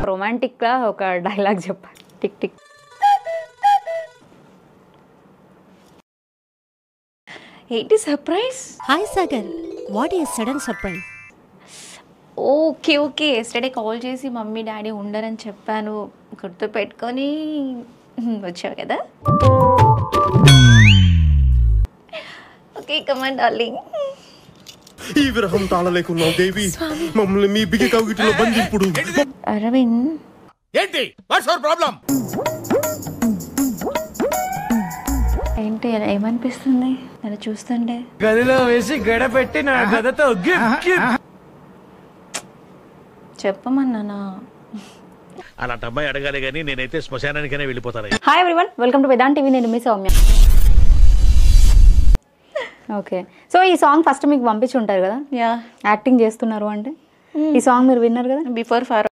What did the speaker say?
రొమాంటిక్గా ఒక డైలాగ్ చెప్పాలి. Tick tick. ఏంటి surprise? Hi Sagar, what is sudden surprise? Okay okay, yesterday call చేసి mummy daddy ఉండరని చెప్పాను, గుర్తు పెట్టుకొని వచ్చావు కదా. Okay come on darling. ఈ విరహం తాళలేకున్నావు దేవి, మమ్మల్ని మీ బిగి కవిటిలో బంధింపుడు. అరవింద్ ఏంటి వాట్స్ యువర్ ప్రాబ్లం? ఏంటి ఏమనిపిస్తుంది నన్ను చూస్తుంటే? గదిలో వేసి గడ పెట్టి నా గదతో చెప్పమన్నానా? అలాంటి అమ్మాయి అడగాలి కానీ నేనైతే శ్మశానానికైనా వెళ్ళిపోతాను. Hi everyone, welcome to Vedant TV. నేను మీ సౌమ్య. ఓకే, సో ఈ సాంగ్ ఫస్ట్ మీకు పంపించి ఉంటారు కదా, యాక్టింగ్ చేస్తున్నారు అంటే. ఈ సాంగ్ మీరు విన్నారు కదా, బిఫోర్